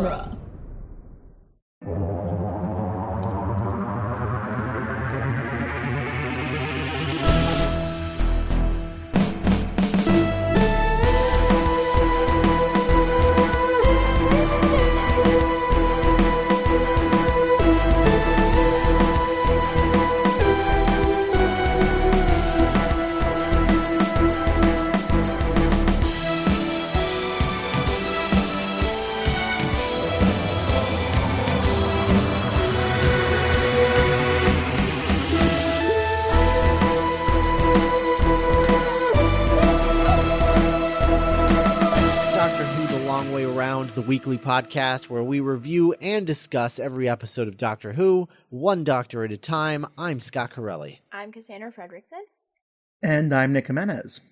genre. The weekly podcast where we review and discuss every episode of Doctor Who, one doctor at a time. I'm Scott Corelli. I'm Cassandra Fredrickson. And I'm Nick Jimenez.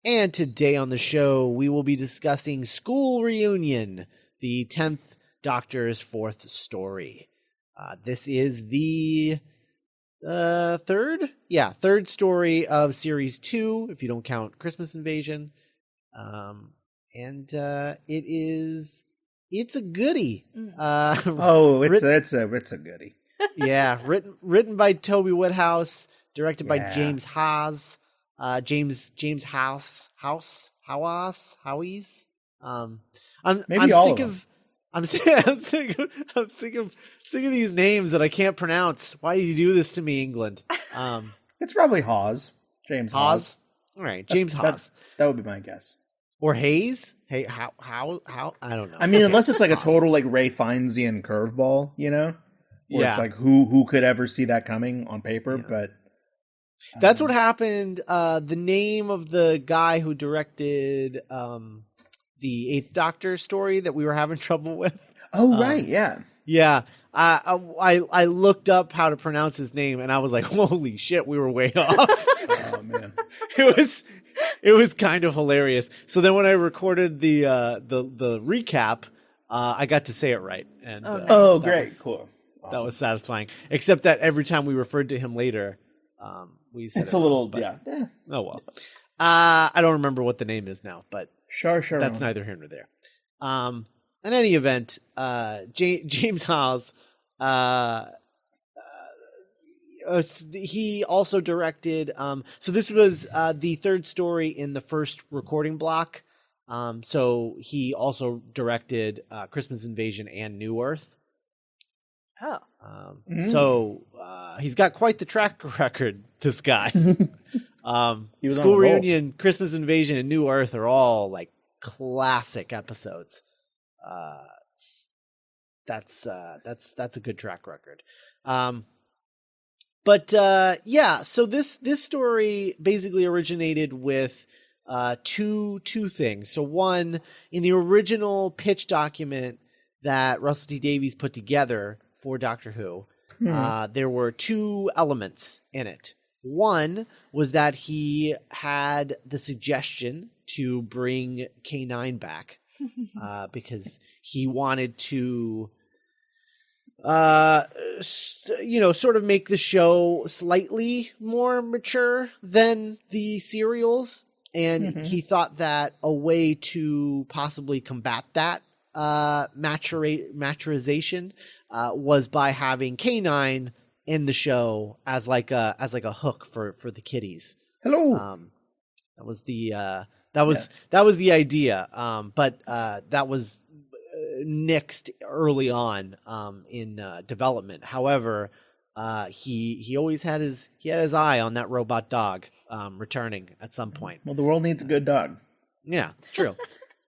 And today on the show, we will be discussing School Reunion, the 10th Doctor's fourth story. This is the third story of Series 2, if you don't count Christmas Invasion. It's a goodie. It's a goodie. Yeah, written by Toby Woodhouse, directed by James Haas. James House. I'm sick of these names that I can't pronounce. Why do you do this to me, England? It's probably Hawes. James Hawes. All right, James Hawes. That would be my guess. Or Hayes? Hey, how? I don't know. I mean, unless it's like a total like Ray Finesian curveball, you know? Where it's like who could ever see that coming on paper? Yeah. But that's what happened. The name of the guy who directed the Eighth Doctor story that we were having trouble with. Oh right, yeah. Yeah. I looked up how to pronounce his name and I was like, holy shit, we were way off. Oh man. It was kind of hilarious. So then when I recorded the recap, I got to say it right. And great. Cool. Awesome. That was satisfying. Except that every time we referred to him later, we said it's a little Oh well. I don't remember what the name is now, but sure. That's neither here nor there. In any event, James Hawes, he also directed. So this was the third story in the first recording block. So he also directed Christmas Invasion and New Earth. Oh. So he's got quite the track record, this guy. School Reunion, Christmas Invasion, and New Earth are all like classic episodes. That's a good track record. So this story basically originated with two things. So one, in the original pitch document that Russell T Davies put together for Doctor Who, there were two elements in it. One was that he had the suggestion to bring K9 back because he wanted to sort of make the show slightly more mature than the serials. And he thought that a way to possibly combat that maturization was by having K9 in the show as like a hook for the kiddies. Hello. That was the idea. But that was nixed early on in development. However, he always had his eye on that robot dog returning at some point. Well, the world needs a good dog. Yeah, it's true.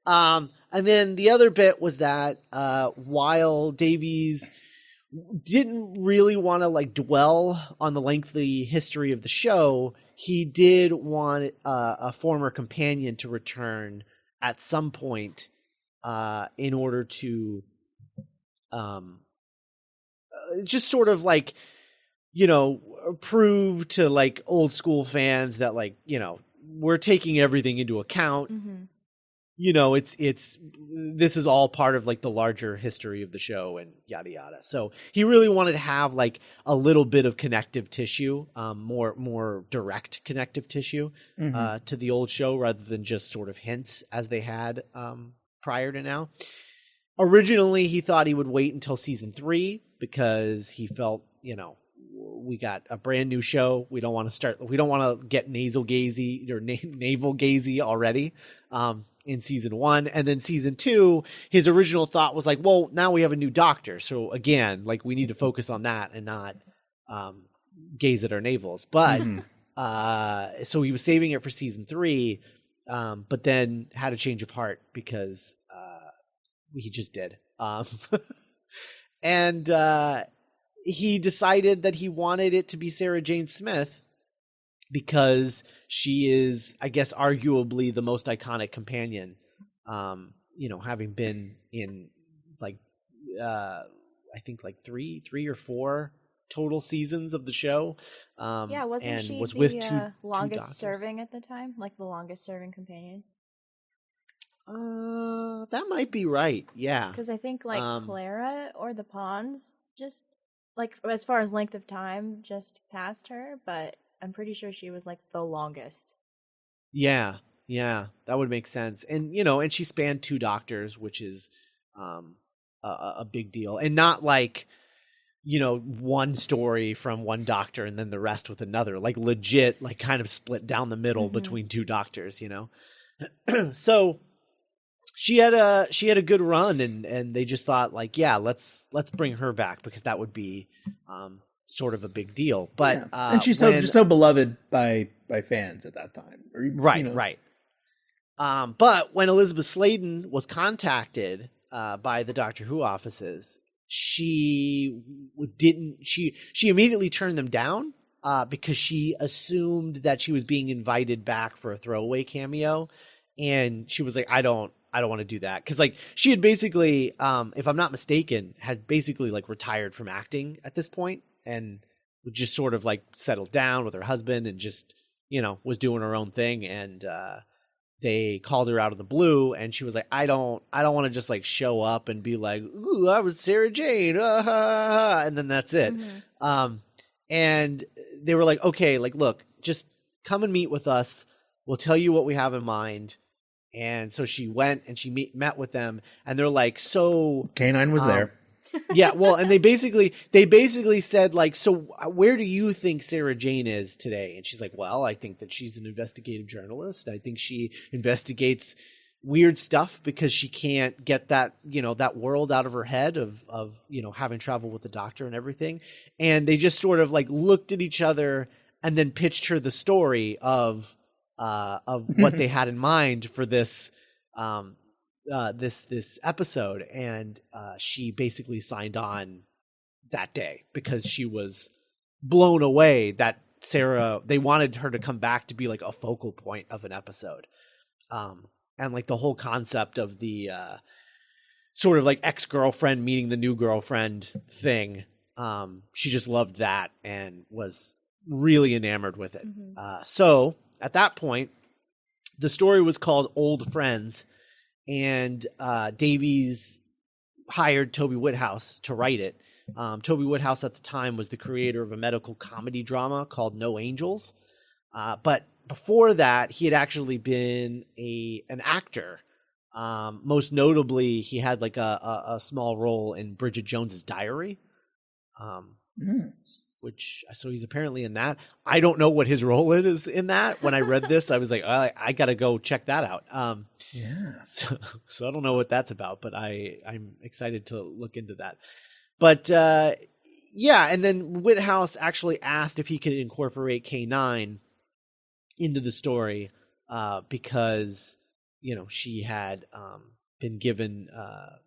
And then the other bit was that while Davies didn't really want to like dwell on the lengthy history of the show, he did want a former companion to return at some point in order to just sort of like, prove to like old school fans that like, we're taking everything into account. Mm-hmm. This is all part of like the larger history of the show and yada yada. So he really wanted to have like a little bit of connective tissue, more direct connective tissue to the old show rather than just sort of hints as they had prior to now. Originally, he thought he would wait until season 3 because he felt, we got a brand new show. We don't want to get navel gazy already in season 1. And then season 2, his original thought was like, well, now we have a new doctor. So again, like we need to focus on that and not gaze at our navels. But so he was saving it for season 3, but then had a change of heart because he just did. And he decided that he wanted it to be Sarah Jane Smith because she is, I guess, arguably the most iconic companion, having been in like, I think like three or 4 total seasons of the show. Wasn't and she was the with two longest doctors. serving at the time? Like the longest serving companion? That might be right. Yeah. Because I think like Clara or the Pawns just like as far as length of time just passed her, but I'm pretty sure she was like the longest. Yeah, that would make sense. And and she spanned 2 doctors, which is a big deal, and not like one story from one doctor and then the rest with another, like legit, like kind of split down the middle between 2 doctors. So she had a good run, and they just thought like, yeah, let's bring her back because that would be sort of a big deal. But and she's so beloved by fans at that time, right. But when Elizabeth Sladen was contacted by the Doctor Who offices, she immediately turned them down because she assumed that she was being invited back for a throwaway cameo, and she was like, I don't want to do that, because like she had basically, if I'm not mistaken, had basically like retired from acting at this point and would just sort of like settled down with her husband and just was doing her own thing. And they called her out of the blue, and she was like, I don't want to just like show up and be like, ooh, I was Sarah Jane, and then that's it. And they were like, okay, like, look, just come and meet with us. We'll tell you what we have in mind. And so she went and she met with them, and they're like, so K9 was there. Yeah, well, and they basically said like, so where do you think Sarah Jane is today? And she's like, well, I think that she's an investigative journalist. I think she investigates weird stuff because she can't get that, that world out of her head of having traveled with the Doctor and everything. And they just sort of like looked at each other and then pitched her the story of what they had in mind for this this episode, and she basically signed on that day because she was blown away that they wanted her to come back to be like a focal point of an episode, and like the whole concept of the sort of like ex-girlfriend meeting the new girlfriend thing. She just loved that and was really enamored with it. So at that point, the story was called Old Friends, and Davies hired Toby Whithouse to write it. Toby Whithouse at the time was the creator of a medical comedy drama called No Angels. But before that, he had actually been an actor. Most notably, he had like a small role in Bridget Jones's Diary. So he's apparently in that. I don't know what his role is in that. When I read this, I was like, I got to go check that out. So I don't know what that's about, but I'm excited to look into that. But and then Whithouse actually asked if he could incorporate K9 into the story because she had been given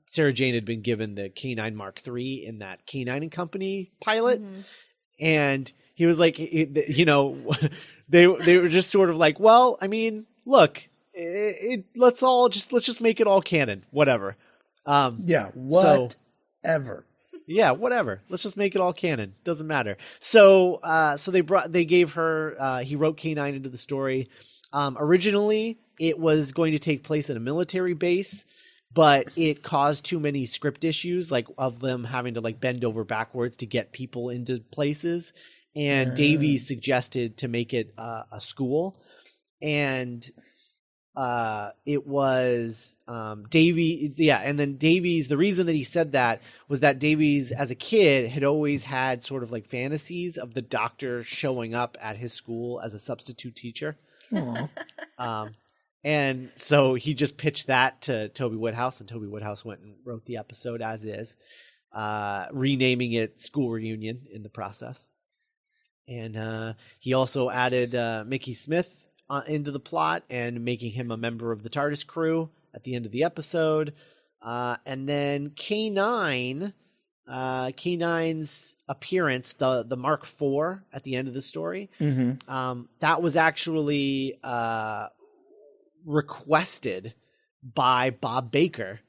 Sarah Jane had been given the K9 Mark III in that K9 and Company pilot. And he was like, they were just sort of like, well, I mean, look, let's just make it all canon, whatever. Whatever. Yeah, whatever. Let's just make it all canon. Doesn't matter. So they gave her. He wrote K9 into the story. Originally, it was going to take place at a military base, but it caused too many script issues, like of them having to like bend over backwards to get people into places. And Davies suggested to make it a school. And it was Davy. Yeah, and then Davies. The reason that he said that was that Davies, as a kid, had always had sort of like fantasies of the Doctor showing up at his school as a substitute teacher. And so he just pitched that to Toby Woodhouse, and Toby Woodhouse went and wrote the episode as is, renaming it School Reunion in the process. And he also added Mickey Smith into the plot and making him a member of the TARDIS crew at the end of the episode. And then K9, K9's appearance, the Mark IV at the end of the story, that was actually requested by Bob Baker,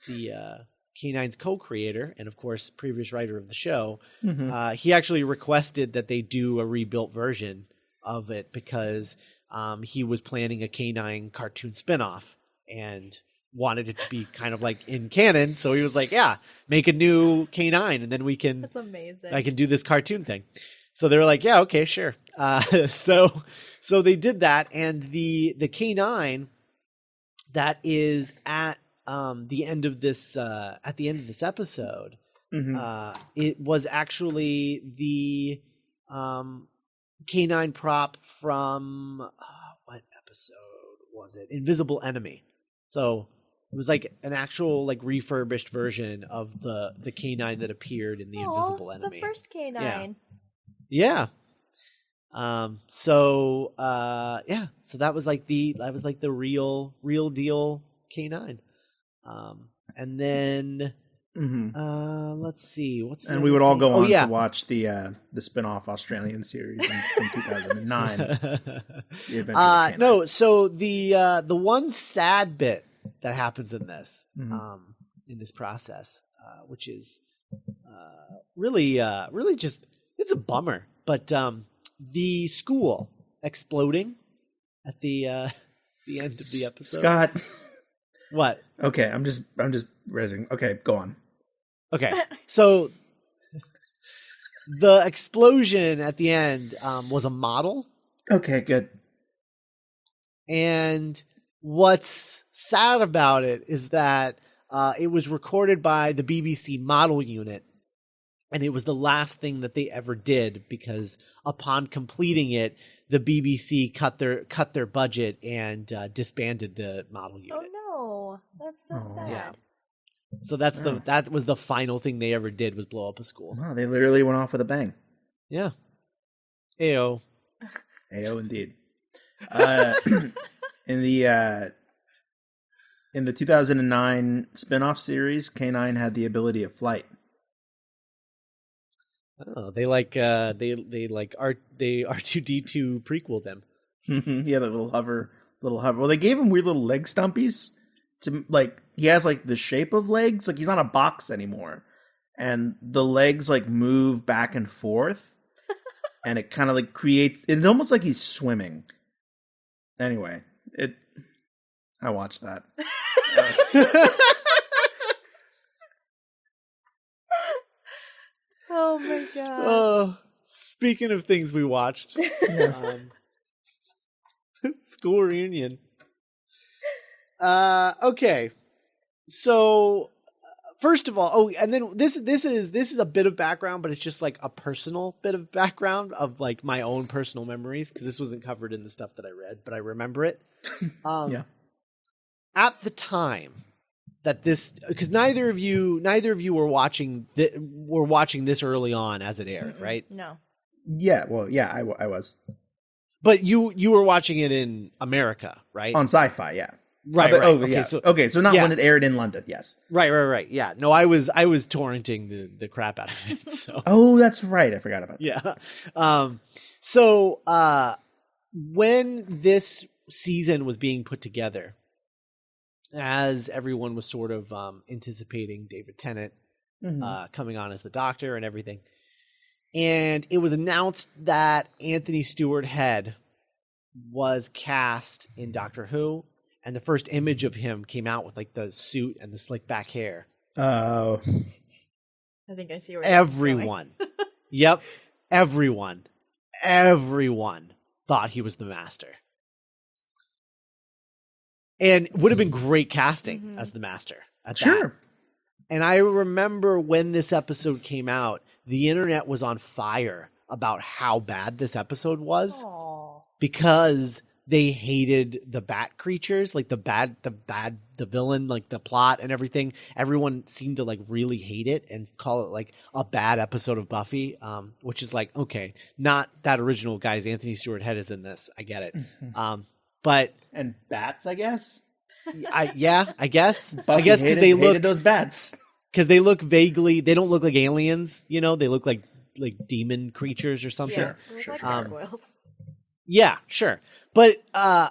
the K9's co-creator and, of course, previous writer of the show. He actually requested that they do a rebuilt version of it because he was planning a K9 cartoon spinoff and wanted it to be kind of like in canon. So he was like, yeah, make a new K9 and then we can, that's amazing. I can do this cartoon thing. So they were like, yeah, okay, sure. So they did that. And the K9 that is at the end of this episode, it was actually the K9 prop from what episode was it? Invisible Enemy. So it was like an actual like refurbished version of the K9 that appeared in the Invisible Enemy. The first K9. Yeah. So that was like the real deal K9. And then let's see and we would all go on to watch the spin-off Australian series from 2009. The Adventures of K9. No, so the one sad bit that happens in this process, which is really just, it's a bummer, but the school exploding at the end of the episode. Scott, what? Okay, I'm just raising. Okay, go on. Okay, so the explosion at the end was a model. Okay, good. And what's sad about it is that it was recorded by the BBC model unit, and it was the last thing that they ever did because upon completing it, the BBC cut their budget and disbanded the model unit. Oh no, that's so sad. Yeah. So that was the final thing they ever did, was blow up a school. Wow, they literally went off with a bang. Yeah. Ayo. Ayo, indeed. In the 2009 spin-off series, K9 had the ability of flight. Oh, they R2D2 prequel them. Yeah, the little hover. Well, they gave him weird little leg stumpies. To like, he has like the shape of legs. Like he's not a box anymore, and the legs like move back and forth, and it kind of like creates. It's almost like he's swimming. Anyway, I watched that. Oh my god! Speaking of things we watched, School Reunion. Okay, so first of all, and then this is a bit of background, but it's just like a personal bit of background of like my own personal memories because this wasn't covered in the stuff that I read, but I remember it. Yeah. At the time that this, because neither of you were watching this early on as it aired, right? No. Yeah. Well, yeah, I was. But you were watching it in America, right? On Sci-Fi, yeah. Right. Okay, yeah. So not when it aired in London, yes. Right. Yeah. No, I was torrenting the crap out of it. So. Oh, that's right. I forgot about that. Yeah. So when this season was being put together, as everyone was sort of anticipating David Tennant coming on as the Doctor and everything, and it was announced that Anthony Stewart Head was cast in Doctor Who. And the first image of him came out with like the suit and the slick back hair. Oh. I think I see where everyone. Yep. Everyone thought he was the Master. and would have been great casting as the Master at Sure. that. And I remember when this episode came out, the internet was on fire about how bad this episode was. Aww. Because they hated the bat creatures, like the villain, like the plot and everything. Everyone seemed to like really hate it and call it like a bad episode of Buffy, which is like, okay, not that original guys. Anthony Stewart Head is in this. I get it. But and bats, I guess. I guess Buffy because hated those bats. Because they look vaguely, they don't look like aliens, you know, they look like demon creatures or something. Yeah, they look like gargoyles. Yeah, sure. But I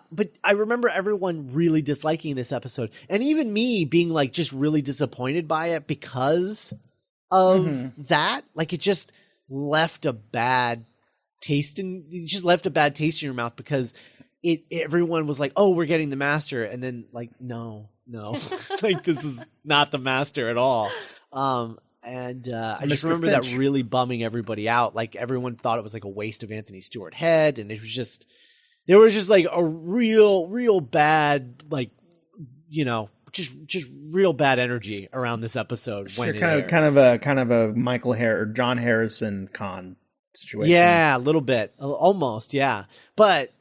remember everyone really disliking this episode, and even me being like just really disappointed by it because of that. Like it just left a bad taste in your mouth because everyone was like, "Oh, we're getting the Master," and then like, no, like this is not the Master at all. I just remember that really bumming everybody out. Like everyone thought it was like a waste of Anthony Stewart Head, and there was just like a real bad, like, you know, just real bad energy around this episode. Sure, kind of a Michael or John Harrison con situation. Yeah, a little bit, almost, yeah. But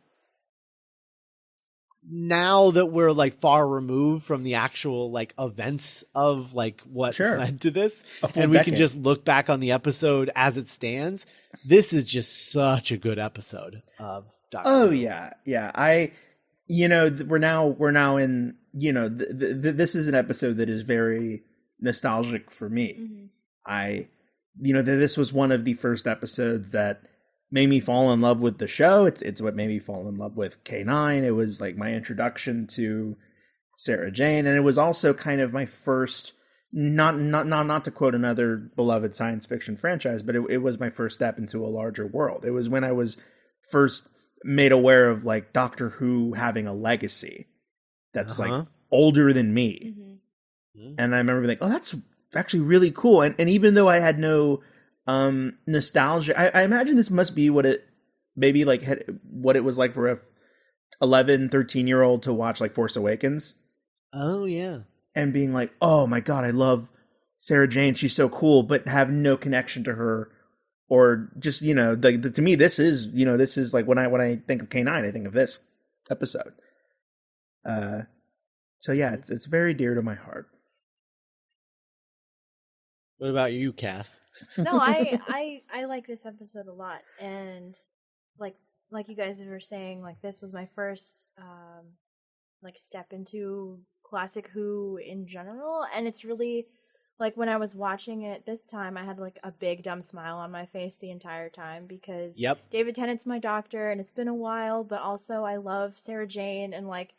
now that we're like far removed from the actual like events of like what led to this, and we can just look back on the episode as it stands, this is just such a good episode of Doctor Who. Yeah. We're now in, this is an episode that is very nostalgic for me. This was one of the first episodes that made me fall in love with the show. It's what made me fall in love with K9. It was like my introduction to Sarah Jane, and it was also kind of my first, not to quote another beloved science fiction franchise, but it was my first step into a larger world. It was when I was first made aware of like Doctor Who having a legacy that's like older than me. And I remember being like, oh, that's actually really cool. And even though I had no nostalgia, I imagine this must be what it was like for a 11, 13-year-old to watch like Force Awakens. Oh yeah. And being like, oh my God, I love Sarah Jane. She's so cool, but have no connection to her. Or just, to me, this is like when I think of K9, I think of this episode. So yeah, it's very dear to my heart. What about you, Cass? No, I like this episode a lot, and like you guys were saying, like this was my first like step into classic Who in general, and it's really like when I was watching it this time, I had like a big dumb smile on my face the entire time because David Tennant's my Doctor, and it's been a while, but also I love Sarah Jane, and like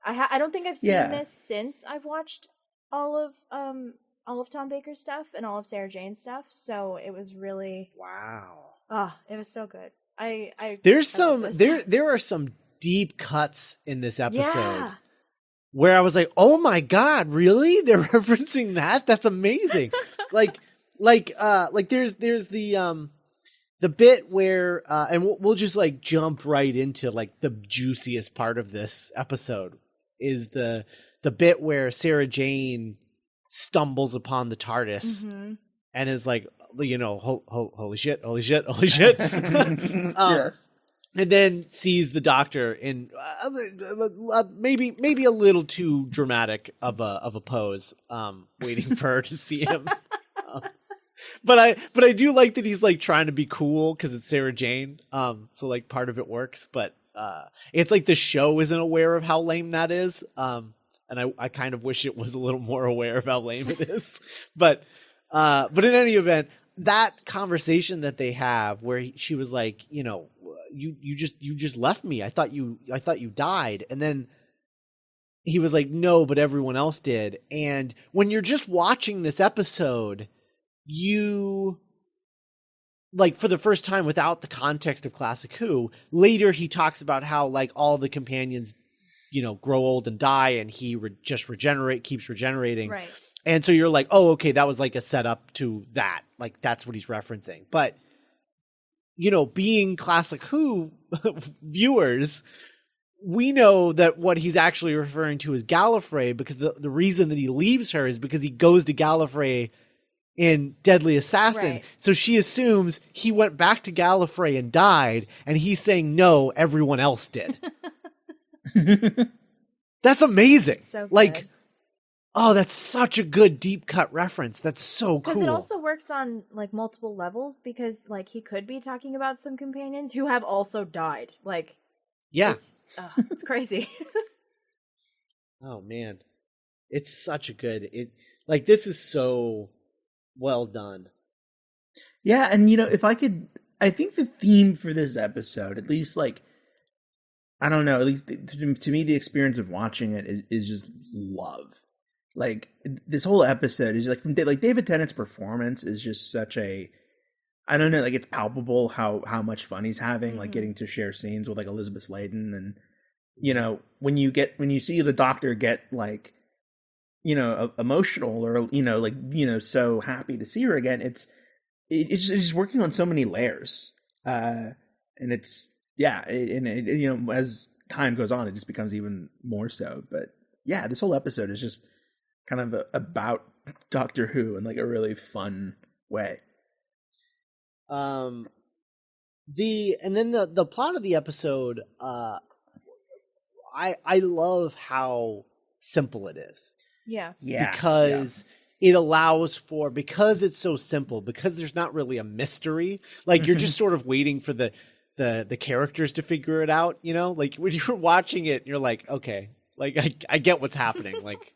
I don't think I've seen this since I've watched all of Tom Baker's stuff and all of Sarah Jane's stuff, so it was really it was so good. There are some deep cuts in this episode where I was like, oh my God, really? They're referencing that? That's amazing. like there's the bit where and we'll just like jump right into like the juiciest part of this episode is the bit where Sarah Jane stumbles upon the TARDIS and is like, holy shit. And then sees the Doctor in maybe a little too dramatic of a pose, waiting for her to see him. But I do like that he's like trying to be cool because it's Sarah Jane. So like part of it works, but it's like the show isn't aware of how lame that is. And I kind of wish it was a little more aware of how lame it is. But in any event, that conversation that they have where she was like, you just left me. I thought you died. And then he was like, no, but everyone else did. And when you're just watching this episode, you like for the first time without the context of classic Who, later he talks about how like all the companions, grow old and die, and he keeps regenerating. Right. And so you're like, oh, okay, that was like a setup to that. Like that's what he's referencing. But being classic Who viewers, we know that what he's actually referring to is Gallifrey, because the reason that he leaves her is because he goes to Gallifrey in Deadly Assassin. Right. So she assumes he went back to Gallifrey and died, and he's saying, no, everyone else did. That's amazing. So good. Like, oh, that's such a good deep cut reference. That's so cool. Because it also works on like multiple levels, because like he could be talking about some companions who have also died. Like, yeah. It's crazy. Oh man. It's such a good this is so well done. Yeah, and if I think the theme for this episode, at least I don't know, at least to me the experience of watching it is just love. Like this whole episode is like David Tennant's performance is just such a, I don't know, like it's palpable how much fun he's having, like getting to share scenes with like Elizabeth Sladen, and when you see the Doctor get like emotional or so happy to see her again, it's just working on so many layers, and it's as time goes on it just becomes even more so. But yeah, this whole episode is just kind of about Doctor Who in like a really fun way. The plot of the episode, I love how simple it is. Yeah. Because it allows for, because it's so simple, because there's not really a mystery, like you're just sort of waiting for the characters to figure it out, like when you're watching it, you're like, okay, like I get what's happening, like,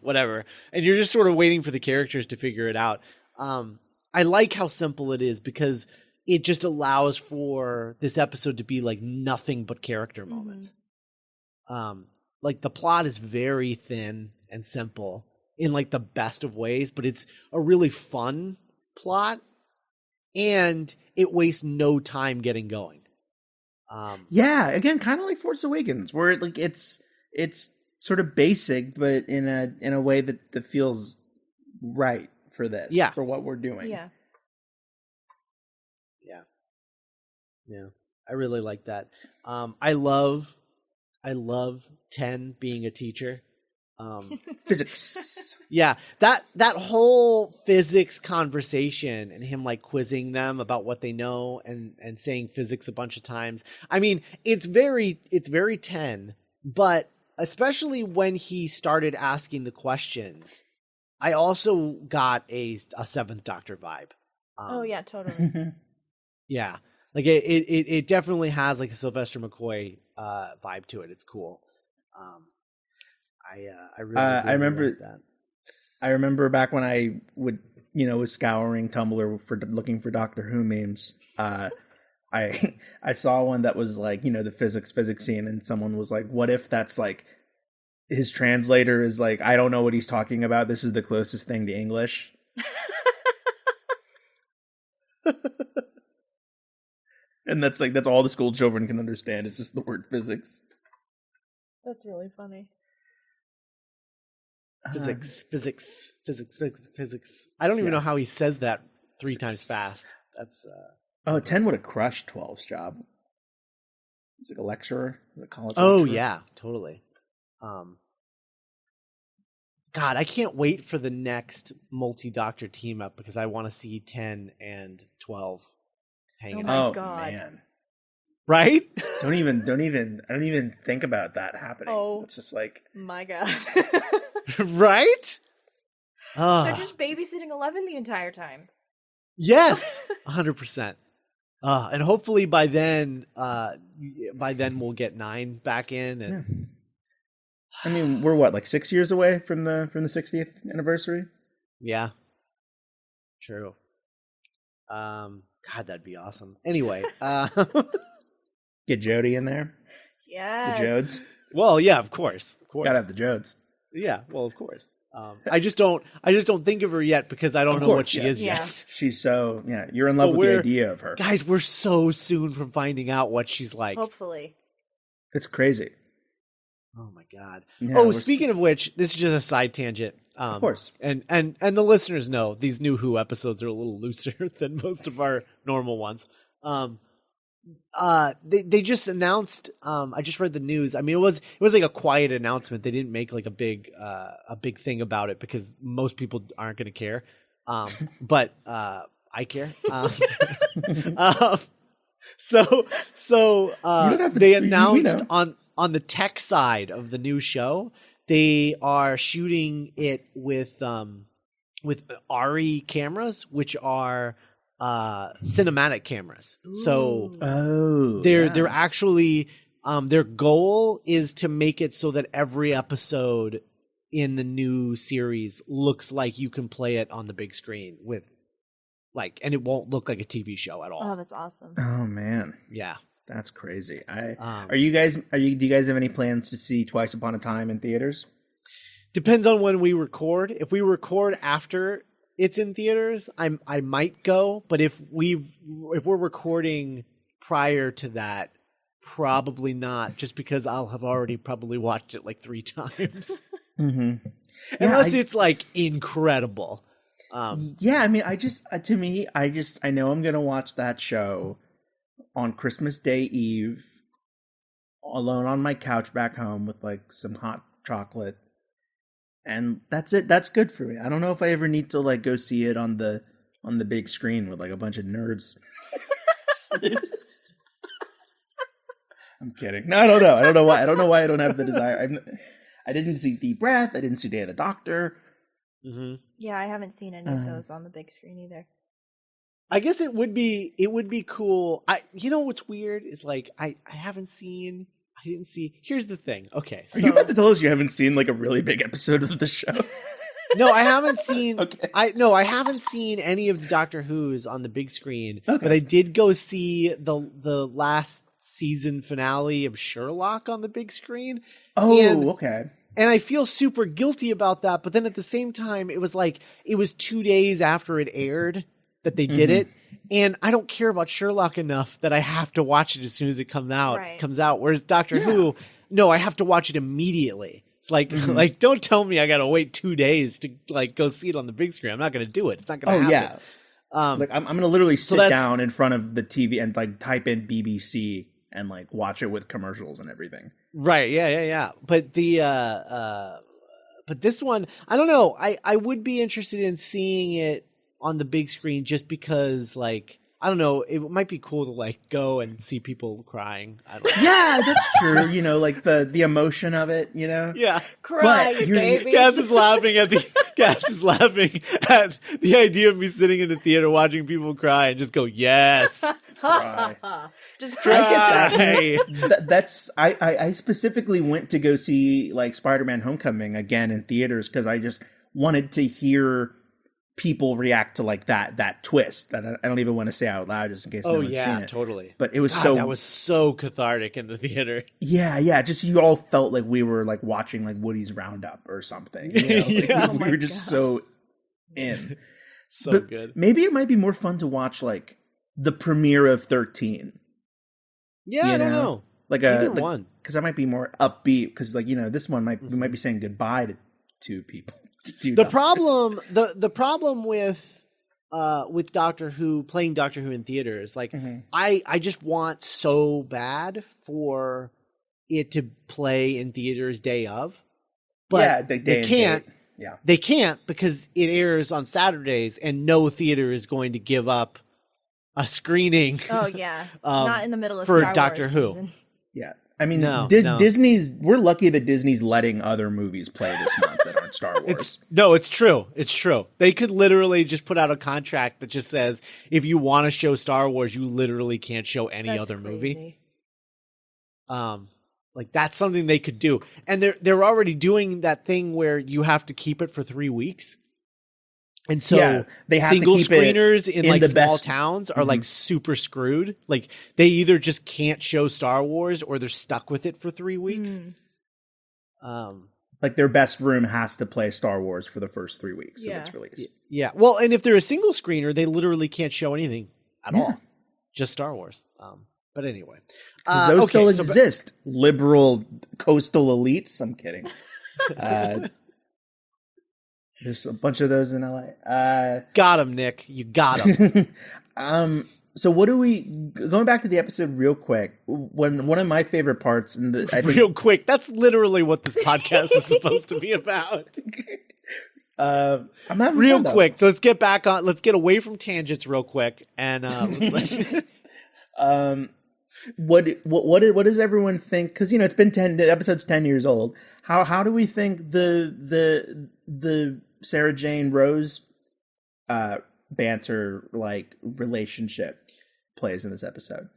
whatever. And you're just sort of waiting for the characters to figure it out. I like how simple it is, because it just allows for this episode to be like nothing but character moments. Like the plot is very thin and simple in like the best of ways, but it's a really fun plot, and it wastes no time getting going. Again, kind of like Force Awakens, where like it's sort of basic, but in a way that feels right for this, for what we're doing. Yeah. I really like that. I love 10 being a teacher. Physics. Yeah, that whole physics conversation and him like quizzing them about what they know and saying physics a bunch of times. I mean, it's very 10, but especially when he started asking the questions, I also got a Seventh Doctor vibe. Oh yeah, totally. Yeah, like it definitely has like a Sylvester McCoy vibe to it. It's cool. I really remember like that. I remember back when I would was scouring Tumblr for looking for Doctor Who memes. I saw one that was like the physics scene, and someone was like, "What if that's like his translator is like, I don't know what he's talking about. This is the closest thing to English." And that's all the school children can understand. It's just the word physics. That's really funny. Physics. I don't even know how he says that 3 times fast. That's 10 would have crushed 12's job. He's like a lecturer, a college Oh lecturer. yeah, totally. God, I can't wait for the next multi-doctor team up, because I want to see 10 and 12 hanging out. Oh God. Man. Right? I don't even think about that happening. Oh. It's just like, My God. Right? They're just babysitting 11 the entire time. Yes, 100%. And hopefully by then we'll get 9 back in. And I mean, we're what, like 6 years away from the 60th anniversary? Yeah, true. God, that'd be awesome. Anyway, Get Jodie in there. Yes. The Jodes. well, yeah, of course. Gotta have the Jodes. Yeah, well, of course. I just don't think of her yet, because I don't know what she is yet. She's so, you're in love with the idea of her. Guys, we're so soon from finding out what she's like. Hopefully. It's crazy. Oh my God. Yeah, speaking of which, this is just a side tangent. Of course. And the listeners know these new Who episodes are a little looser than most of our normal ones. They just announced. I just read the news. I mean, it was like a quiet announcement. They didn't make like a big thing about it because most people aren't going to care. But I care. So they announced on the tech side of the new show, they are shooting it with ARRI cameras, which are cinematic cameras. So they're actually their goal is to make it so that every episode in the new series looks like you can play it on the big screen with and it won't look like a TV show at all. Oh, that's awesome. Oh man. Yeah. That's crazy. Do you guys have any plans to see Twice Upon a Time in theaters? Depends on when we record. If we record after it's in theaters, I might go, but if we're recording prior to that, probably not, just because I'll have already probably watched it like 3 times. Mm-hmm. Unless it's like incredible. Yeah, I mean, I know I'm gonna watch that show on Christmas Day Eve, alone on my couch back home with like some hot chocolate, and that's it. That's good for me. I don't know if I ever need to like go see it on the big screen with like a bunch of nerds. I'm kidding. No, I don't know. I don't know why. I don't know why I don't have the desire. I didn't see Deep Breath. I didn't see Day of the Doctor. Mm-hmm. Yeah, I haven't seen any of those on the big screen either. I guess it would be cool. You know what's weird is like I didn't see. Here's the thing. Okay, so, are you about to tell us you haven't seen like a really big episode of the show? No, I haven't seen. Okay. I haven't seen any of the Doctor Who's on the big screen. Okay. But I did go see the last season finale of Sherlock on the big screen. Oh, okay. And I feel super guilty about that. But then at the same time, it was 2 days after it aired that they did it. And I don't care about Sherlock enough that I have to watch it as soon as it comes out. Whereas Doctor Who, no, I have to watch it immediately. It's like don't tell me I got to wait 2 days to like go see it on the big screen. I'm not going to do it. It's not going to happen. Yeah. Like I'm going to literally sit down in front of the TV and like type in BBC and like watch it with commercials and everything. Right. Yeah. But but this one, I don't know. I would be interested in seeing it on the big screen just because like, I don't know, it might be cool to like go and see people crying. I don't know. Yeah, that's true. You know, like the emotion of it, you know? Yeah. Cry, baby. Cass is laughing at the idea of me sitting in the theater watching people cry and just go, yes. Cry. Just cry. I specifically went to go see like Spider-Man Homecoming again in theaters because I just wanted to hear people react to like that twist that I don't even want to say out loud just in case no one's seen it. Totally. But it was that was so cathartic in the theater. Yeah. Just you all felt like we were like watching like Woody's Roundup or something. You know? Like, we were just so in. But good. Maybe it might be more fun to watch like the premiere of 13. Yeah, I don't know. Like either one, because I might be more upbeat. Because like this one we might be saying goodbye to 2 people. The problem with Doctor Who, playing Doctor Who in theaters, like I just want so bad for it to play in theaters day of, but they can't. Yeah, they can't because it airs on Saturdays, and no theater is going to give up a screening. Oh yeah, not in the middle of for Star Doctor Wars Who. Season. Yeah. I mean, no. Disney's. We're lucky that Disney's letting other movies play this month that aren't Star Wars. It's true. It's true. They could literally just put out a contract that just says if you want to show Star Wars, you literally can't show any other movie. Like that's something they could do, and they're already doing that thing where you have to keep it for 3 weeks. And so they have single to keep screeners in like the small best towns are like super screwed. Like they either just can't show Star Wars or they're stuck with it for 3 weeks. Like their best room has to play Star Wars for the first 3 weeks of its release. Yeah. Well, and if they're a single screener, they literally can't show anything at all. Just Star Wars. But anyway. Those still exist. Liberal coastal elites. I'm kidding. There's a bunch of those in LA. Got him, Nick. You got him. So what do we going back to the episode real quick? When one of my favorite parts, and I think, real quick, that's literally what this podcast is supposed to be about. I'm having Real fun, quick, let's get back on. Let's get away from tangents real quick, and what does everyone think? Because it's been the episode's 10 years old. How do we think the Sarah Jane Rose banter like relationship plays in this episode?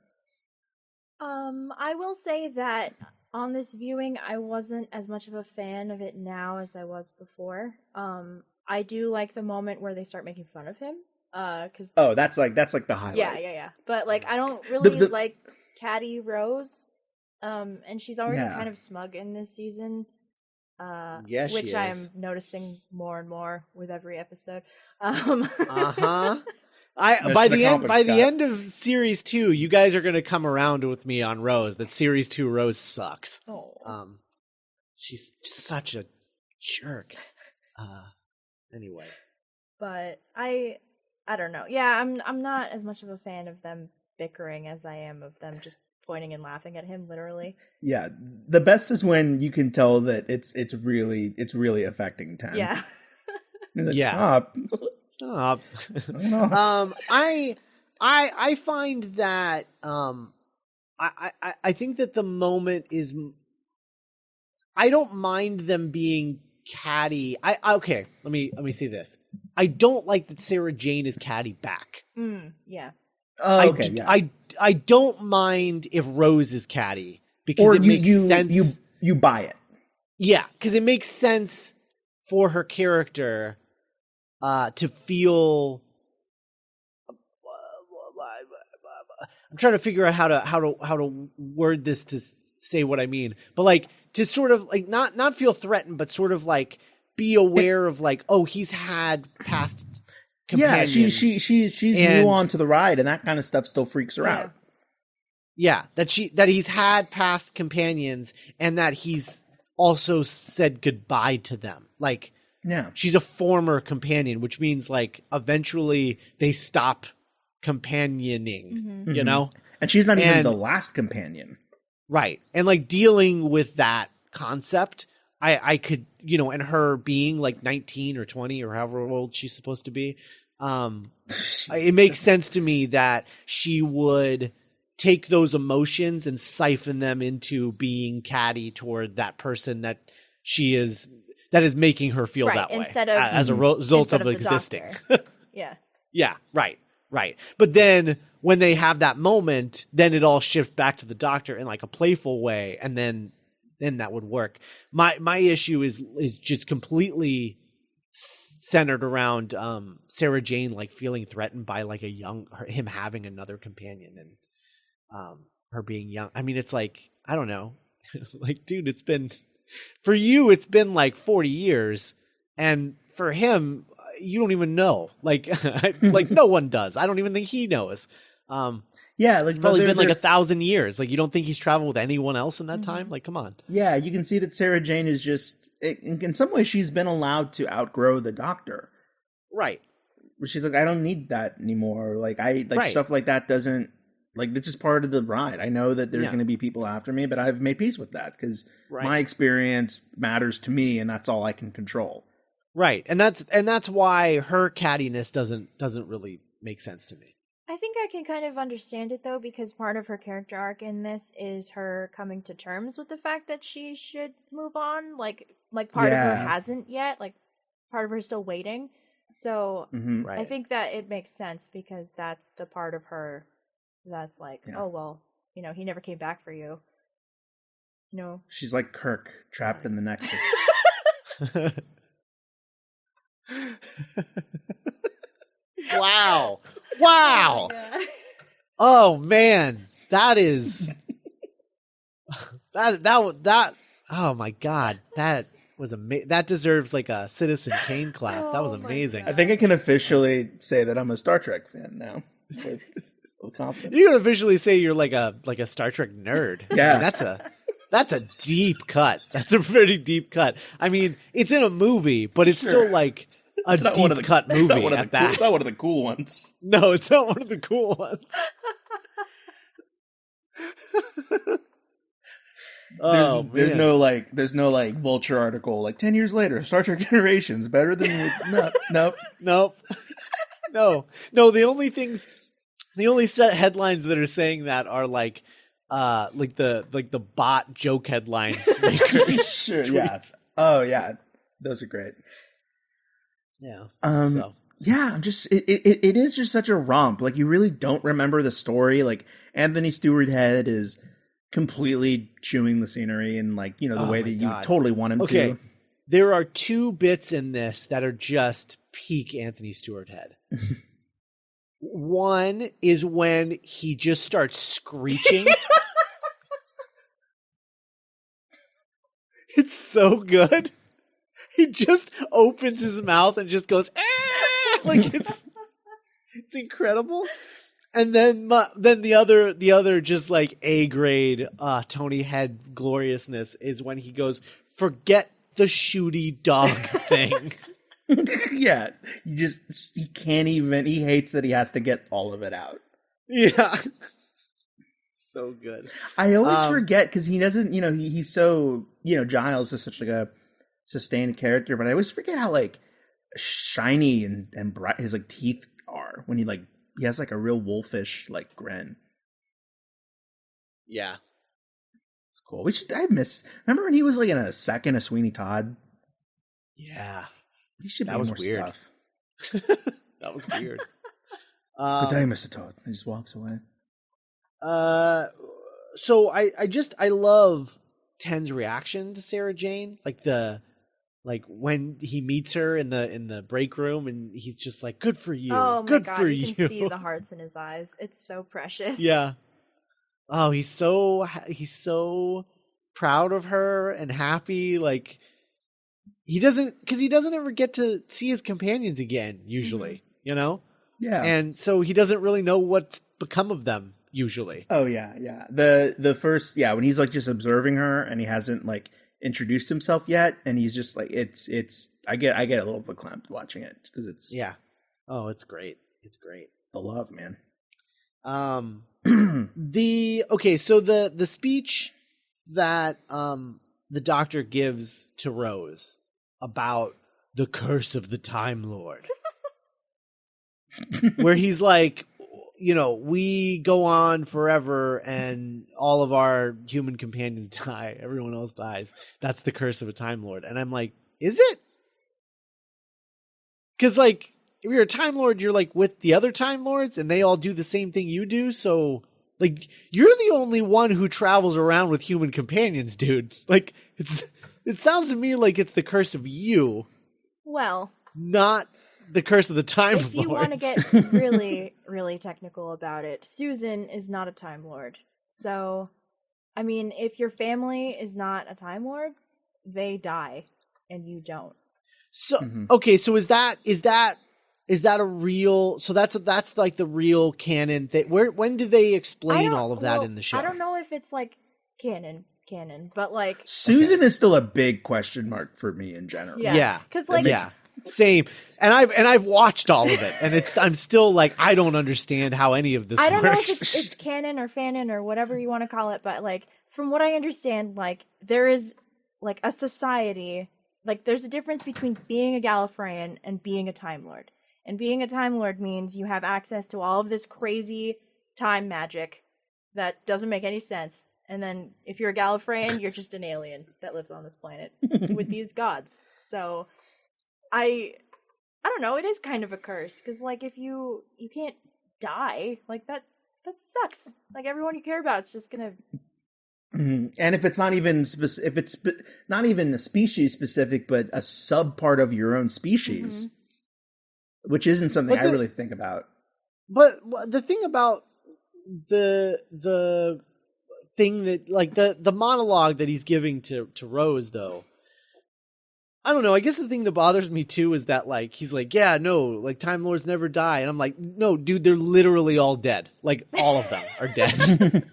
I will say that on this viewing, I wasn't as much of a fan of it now as I was before. I do like the moment where they start making fun of him. Cause that's like the highlight. Yeah. But like, I don't really like Catty Rose. And she's already kind of smug in this season. Which I am noticing more and more with every episode. By the end of series 2, you guys are going to come around with me on Rose. That series 2 Rose sucks. Oh. She's such a jerk. Anyway, but I don't know. Yeah, I'm not as much of a fan of them bickering as I am of them just pointing and laughing at him, literally. Yeah, the best is when you can tell that it's really affecting Ten. Yeah. Stop. I find that I think that the moment is. I don't mind them being catty. Okay. Let me say this. I don't like that Sarah Jane is catty back. Yeah. I don't mind if Rose is catty because it makes sense. You buy it. Yeah, because it makes sense for her character to feel. I'm trying to figure out how to word this to say what I mean, but like to sort of like not feel threatened, but sort of like be aware of like, oh, he's had past companions. Yeah, she's new onto the ride, and that kind of stuff still freaks her out. Yeah, that he's had past companions, and that he's also said goodbye to them. Like, she's a former companion, which means like eventually they stop companioning, you know? And she's not even the last companion. Right. And like dealing with that concept, I could, and her being like 19 or 20 or however old she's supposed to be, it makes sense to me that she would take those emotions and siphon them into being catty toward that person that is making her feel that way instead of as a result of existing. Yeah, right. But then when they have that moment, then it all shifts back to the doctor in like a playful way, and then that would work. My issue is just completely centered around Sarah Jane like feeling threatened by like him having another companion and her being young. I mean, it's like, I don't know, like, dude, it's been like 40 years, and for him, you don't even know. Like, like no one does. I don't even think he knows. Like it's probably been like 1,000 years. Like, you don't think he's traveled with anyone else in that time? Like, come on. Yeah, you can see that Sarah Jane is just, in some ways, she's been allowed to outgrow the doctor. Right. Where she's like, I don't need that anymore. Like, stuff like that doesn't, like, it's just part of the ride. I know that there's going to be people after me, but I've made peace with that because my experience matters to me, and that's all I can control. Right. And that's why her cattiness doesn't really make sense to me. I think I can kind of understand it though, because part of her character arc in this is her coming to terms with the fact that she should move on. Like part of her hasn't yet. Like part of her is still waiting. So I think that it makes sense because that's the part of her that's like, oh well, he never came back for you. She's like Kirk trapped in the Nexus. Wow. Oh man, that is that. Oh my god, that was amazing. That deserves like a Citizen Kane clap. That was amazing. I think I can officially say that I'm a Star Trek fan now. With confidence. You can officially say you're like a Star Trek nerd. Yeah, I mean, that's a deep cut. That's a pretty deep cut. I mean, it's in a movie, but it's still like a deep cut movie it's not one of at the cool, that. It's not one of the cool ones. No, it's not one of the cool ones. There's no like Vulture article like 10 years later, Star Trek Generations better than nope. No. The only set headlines that are saying that are like the bot joke headline. Sure, yeah. Oh yeah, those are great. Yeah. Yeah, I'm just it is just such a romp. Like you really don't remember the story. Like Anthony Stewart Head is completely chewing the scenery in like, you know, the way that you totally want him to. There are two bits in this that are just peak Anthony Stewart Head. One is when he just starts screeching. It's so good. He just opens his mouth and just goes, ah! Like it's incredible. And then the other just like A grade Tony Head gloriousness is when he goes, forget the shooty dog thing. Yeah, he can't even. He hates that he has to get all of it out. Yeah, so good. I always forget because he doesn't. You know, he's so. You know, Giles is such like a sustained character, but I always forget how like shiny and bright his like teeth are when he has like a real wolfish like grin. Yeah, it's cool. Remember when he was like in a second of Sweeney Todd? Yeah. He should be more weird. Stuff. That was weird. Good day, Mr. Todd. He just walks away. So I love Ten's reaction to Sarah Jane, like when he meets her in the break room, and he's just like, "Good for you, oh my good God, for you you." can see the hearts in his eyes. It's so precious. Yeah. Oh, he's so proud of her and happy, like. He doesn't ever get to see his companions again, usually, you know? Yeah. And so he doesn't really know what's become of them, usually. Oh, yeah, yeah. The first, when he's, like, just observing her and he hasn't, like, introduced himself yet, and he's just, like, I get a little verklempt watching it, because it's... Yeah. Oh, it's great. It's great. The love, man. So the speech that the Doctor gives to Rose about the curse of the Time Lord, where he's like, you know, we go on forever and all of our human companions die, everyone else dies. That's the curse of a Time Lord. And I'm like, is it? Because like, if you're a Time Lord, you're like with the other Time Lords and they all do the same thing you do. So like, you're the only one who travels around with human companions, dude. Like, it sounds to me like it's the curse of you. Well, not the curse of the Time Lord. If you want to get really, really technical about it, Susan is not a Time Lord. So, I mean, if your family is not a Time Lord, they die, and you don't. So, okay, so is that a real? So that's like the real canon thing. When do they explain all of that in the show? I don't know if it's like canon, but like Susan is still a big question mark for me in general. Yeah, because like same. And I've watched all of it, and I'm still like, I don't understand how any of this works. I don't know if it's canon or fanon or whatever you want to call it, but like from what I understand, like there is like a society, like there's a difference between being a Gallifreyan and being a Time Lord. And being a Time Lord means you have access to all of this crazy time magic that doesn't make any sense. And then if you're a Gallifreyan, you're just an alien that lives on this planet with these gods. So I don't know, it is kind of a curse, because like if you can't die, like that sucks. Like everyone you care about is just gonna. And if it's not even if it's not even a species specific, but a sub part of your own species, which isn't something I really think about. But the thing about the thing that like the monologue that he's giving to Rose, though, I don't know. I guess the thing that bothers me too is that like he's like, yeah, no, like Time Lords never die, and I'm like, no, dude, they're literally all dead. Like all of them are dead.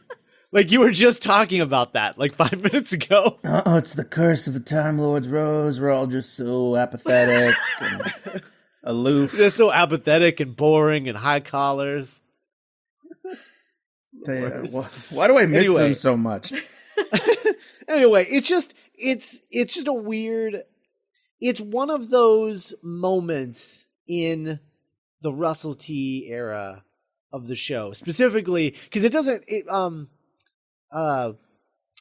Like you were just talking about that like 5 minutes ago. Oh, it's the curse of the Time Lords, Rose. We're all just so apathetic. aloof. They're so apathetic and boring and high collars. Why do I miss them so much? Anyway, it's just a weird. It's one of those moments in the Russell T era of the show, specifically because it doesn't.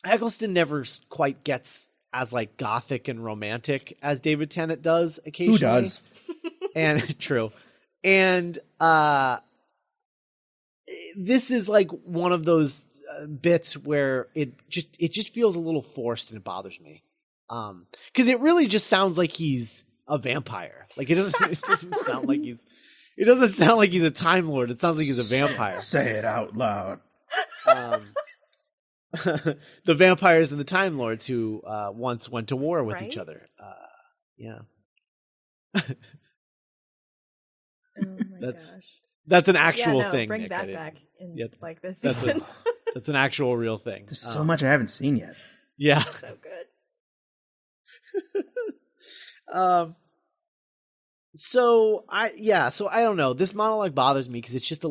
Eccleston never quite gets as like gothic and romantic as David Tennant does occasionally. Who does? And true, and this is like one of those bits where it just feels a little forced and it bothers me. Because it really just sounds like he's a vampire. Like it doesn't sound like he's a Time Lord. It sounds like he's a vampire. Say it out loud. The vampires and the Time Lords who once went to war with each other. Yeah. Oh my gosh. That's an actual thing. Bring Nick. that back in like this That's season. That's an actual real thing. There's so much I haven't seen yet. Yeah. So good. So I don't know. This monologue bothers me because it just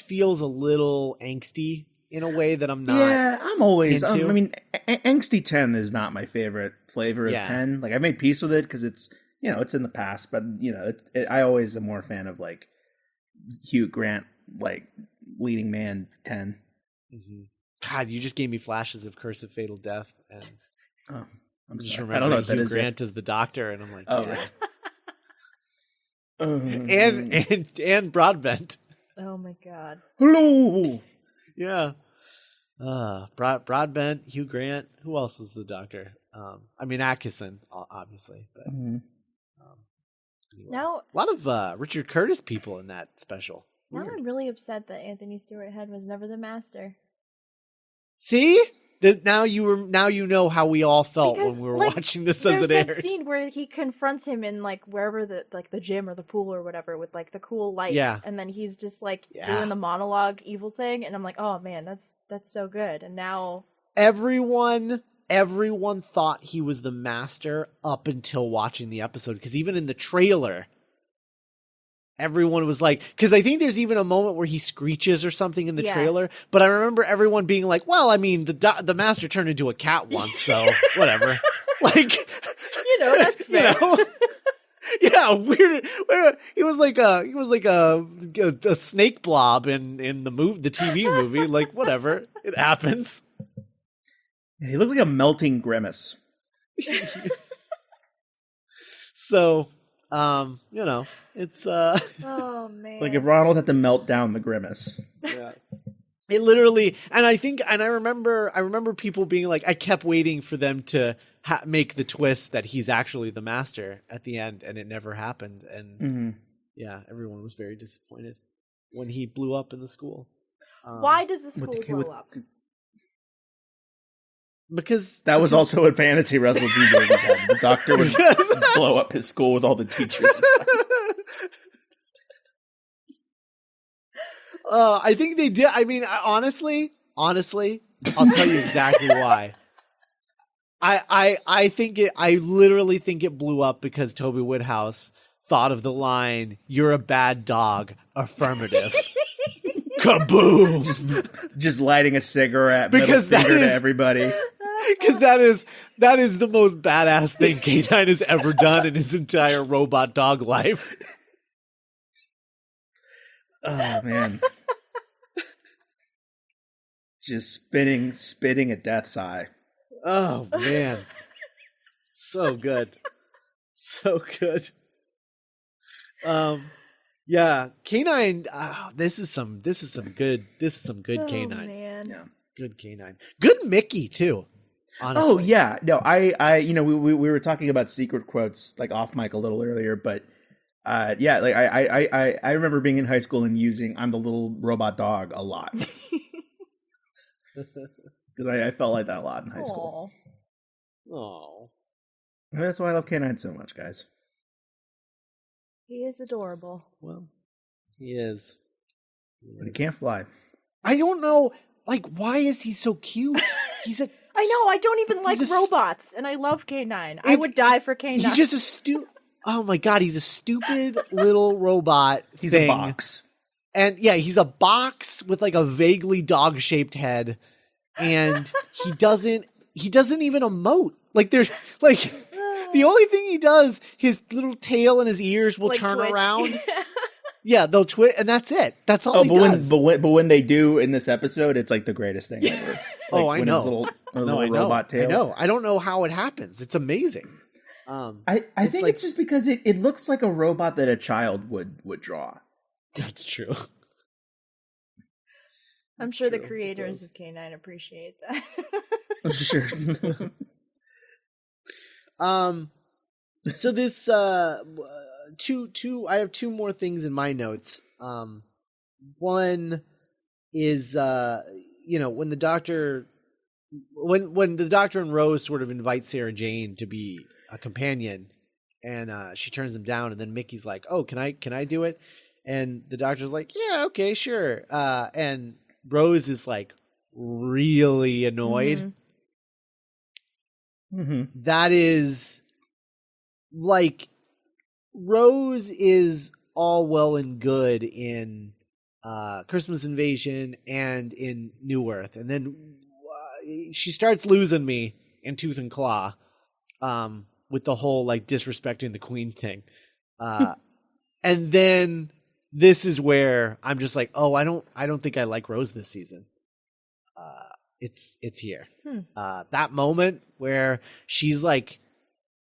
feels a little angsty in a way that I'm not. Yeah, I'm always. into. I mean, angsty 10 is not my favorite flavor of 10. Like I made peace with it because it's it's in the past, but I always am more a fan of like Hugh Grant, like leading man 10. Mm-hmm. God, you just gave me flashes of Curse of Fatal Death, and I'm just sorry. remembering I don't know what that Hugh is Grant as the Doctor, and I'm like, right. and Broadbent. Oh my god. Hello. Yeah. Broadbent, Hugh Grant. Who else was the Doctor? I mean Atkinson, obviously. But, Mm-hmm. anyway. Now, a lot of Richard Curtis people in that special. now Weird. I'm really upset that Anthony Stewart Head was never the Master. See? Now you know how we all felt Because, when we were like, watching this as it There's that aired. scene where he confronts him in like wherever the gym or the pool or whatever with like the cool lights, and then he's just like doing the monologue evil thing, and I'm like, oh man, that's so good. And now everyone thought he was the Master up until watching the episode, because even in the trailer, everyone was like, because I think there's even a moment where he screeches or something in the trailer, but I remember everyone being like, well, I mean, the Master turned into a cat once, so whatever. Like, that's fair. Yeah, weird. He was like a snake blob in the TV movie. Like, whatever, it happens. He looked like a melting grimace. So, it's oh man, like if Ronald had to melt down the grimace. Yeah. It literally, and I remember people being like, I kept waiting for them to make the twist that he's actually the Master at the end, and it never happened. And yeah, everyone was very disappointed when he blew up in the school. Why does the school blow up? Because that was also a fantasy Russell T Davies had. The Doctor would blow up his school with all the teachers. I think they did. I mean, honestly, I'll tell you exactly why. I literally think it blew up because Toby Woodhouse thought of the line, "You're a bad dog, affirmative." Kaboom! Just lighting a cigarette, because middle finger to everybody. Because that is the most badass thing K9 has ever done in his entire robot dog life. Oh man. Just spitting a death's eye. Oh man. So good. So good. Yeah, K9, this is some good K9. Man. Yeah. Good K9. Good Mickey too. Honestly. Oh yeah. No, I we were talking about secret quotes like off mic a little earlier, but yeah, like I remember being in high school and using "I'm the little robot dog" a lot. Because I felt like that a lot in high school. Oh. That's why I love K9 so much, guys. He is adorable. Well, he is. But he can't fly. I don't know. Like, why is he so cute? He's a. I know. I don't even like robots, and I love K9. I would die for K9. He's just oh my God, he's a stupid little robot He's thing. a box. And yeah, he's a box with like a vaguely dog-shaped head. And he doesn't even emote. Like there's like the only thing he does, his little tail and his ears will Like turn Twitch. around. Yeah, they'll twitch, and that's it. That's all he does. But when they do in this episode, it's like the greatest thing ever. Like, I when know. his little I know. robot tail. I know. I don't know how it happens. It's amazing. I think it's just because it looks like a robot that a child would draw. That's true. I'm sure the creators of K9 appreciate that. Sure. So this I have two more things in my notes. One is when the doctor and Rose sort of invite Sarah Jane to be a companion, and she turns them down, and then Mickey's like, "Oh, can I do it?" And the doctor's like, "Yeah, okay, sure." And Rose is like really annoyed. Mm-hmm. That is like, Rose is all well and good in Christmas Invasion and in New Earth, and then she starts losing me in Tooth and Claw with the whole like disrespecting the Queen thing, and then this is where I'm just like, oh, I don't think I like Rose this season. It's here. That moment where she's like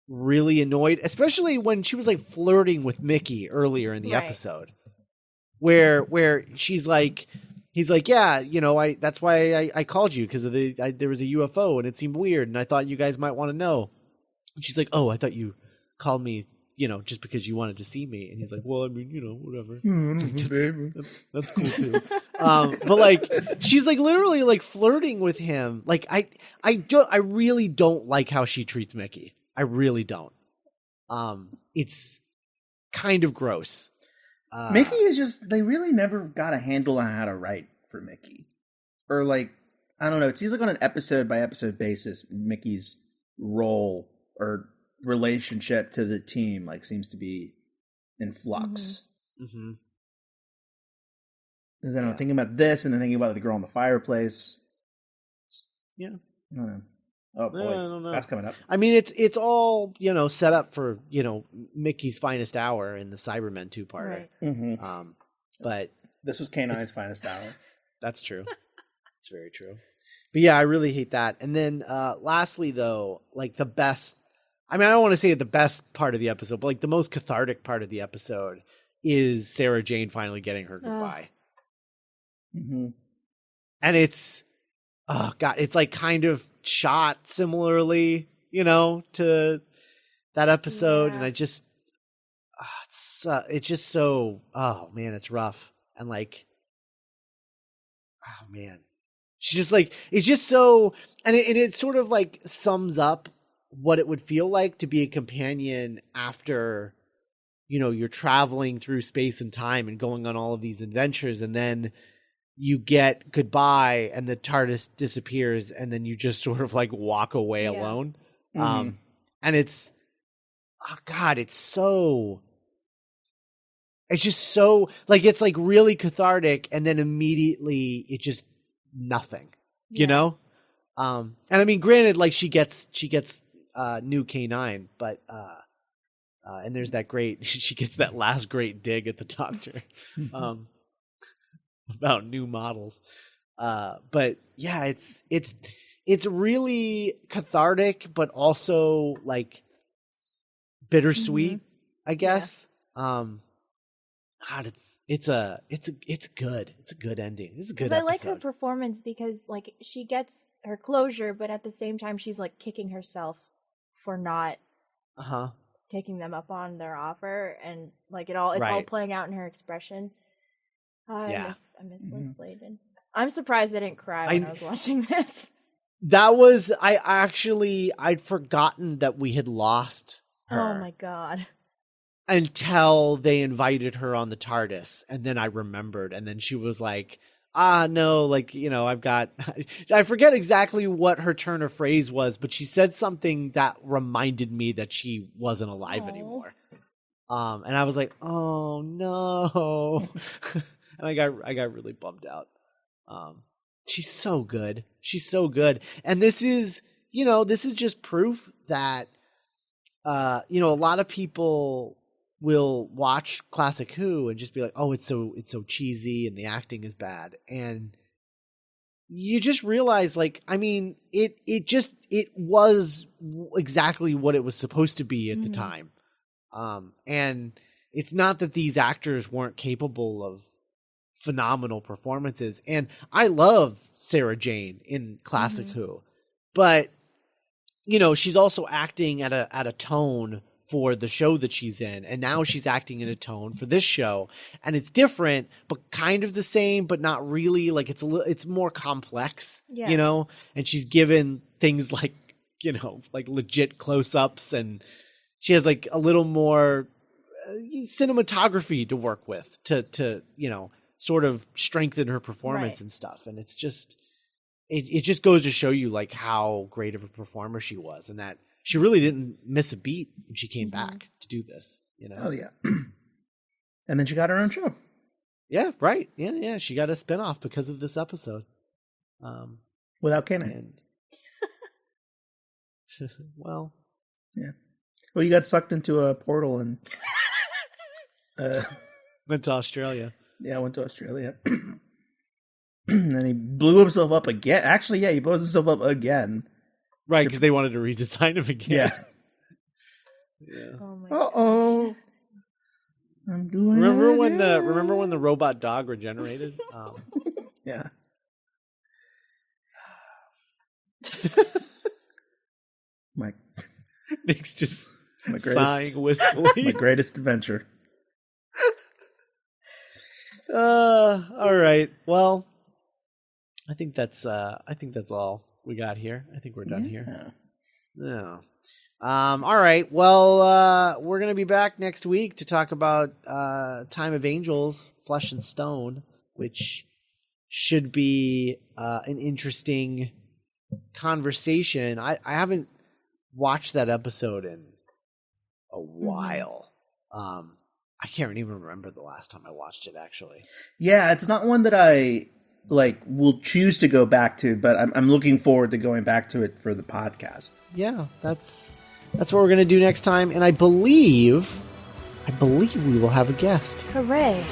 really annoyed, especially when she was like flirting with Mickey earlier in the episode, where she's like, he's like, yeah, that's why I called you, because there was a UFO and it seemed weird and I thought you guys might want to know. And she's like, oh, I thought you called me, just because you wanted to see me. And he's like, well, I mean, whatever. That's cool too. But like, she's like literally like flirting with him. Like I really don't like how she treats Mickey. I really don't. It's kind of gross. Mickey is just, they really never got a handle on how to write for Mickey. Or like, I don't know, it seems like on an episode by episode basis, Mickey's role or relationship to the team like seems to be in flux. Mm-hmm. Because I don't know, thinking about this and then thinking about the girl in the fireplace. Yeah. I don't know. Oh boy, I don't know. That's coming up. I mean, it's all set up for Mickey's finest hour in the Cybermen 2-parter. Right. Mm-hmm. But this was K9's finest hour. That's true. It's very true. But yeah, I really hate that. And then lastly, though, like the best. I mean, I don't want to say the best part of the episode, but like the most cathartic part of the episode is Sarah Jane finally getting her goodbye. Mm-hmm. And it's, oh God, it's like kind of shot similarly, to that episode. Yeah. And I just, it's just so, oh man, it's rough. And like, oh man, she's just like, it's just so, and it sort of like sums up what it would feel like to be a companion after, you're traveling through space and time and going on all of these adventures, and then you get goodbye and the TARDIS disappears and then you just sort of like walk away alone. Mm-hmm. And it's, oh God, it's just so like, it's like really cathartic, and then immediately it just nothing, and I mean, granted, like she gets new K9, but and there's that great, she gets that last great dig at the Doctor about new models, but yeah, it's really cathartic, but also like bittersweet, I guess. God, it's good. It's a good ending. It's a good episode. I like her performance because like she gets her closure, but at the same time she's like kicking herself for not taking them up on their offer, and like it's all playing out in her expression. I miss Liz Sladen. I'm surprised I didn't cry when I was watching this. That was, I'd forgotten that we had lost her. Oh my God. Until they invited her on the TARDIS, and then I remembered, and then she was like, no, like, I forget exactly what her turn of phrase was, but she said something that reminded me that she wasn't alive anymore. And I was like, oh no. And I got really bummed out. She's so good. She's so good. And this is just proof that, a lot of people will watch Classic Who and just be like, oh, it's so cheesy and the acting is bad. And you just realize, like, I mean, it was exactly what it was supposed to be at the time. And it's not that these actors weren't capable of phenomenal performances. And I love Sarah Jane in Classic Who, but she's also acting at a tone for the show that she's in, and now she's acting in a tone for this show, and it's different but kind of the same, but not really. Like, it's more complex, and she's given things like like legit close-ups, and she has like a little more cinematography to work with to sort of strengthen her performance and stuff. And it's just it just goes to show you like how great of a performer she was, and that she really didn't miss a beat when she came back to do this, Oh yeah. And then she got her own show. Yeah, right. Yeah. She got a spinoff because of this episode. Without Kenny. Well. Yeah. Well, you got sucked into a portal and went to Australia. Yeah, I went to Australia. And then he blew himself up again. Actually, yeah, he blows himself up again. Right, because they wanted to redesign him again. Yeah. Oh my Uh-oh. I'm doing remember when the robot dog regenerated? Yeah. my Nick's just greatest, sighing wistfully. My greatest adventure. All right. Well, I think that's all we got here. I think we're done here. Yeah. All right. Well, we're going to be back next week to talk about Time of Angels, Flesh and Stone, which should be an interesting conversation. I haven't watched that episode in a while. I can't even remember the last time I watched it, actually. Yeah, it's not one that I will choose to go back to, but I'm looking forward to going back to it for the podcast. Yeah, that's what we're going to do next time, and I believe we will have a guest. Hooray.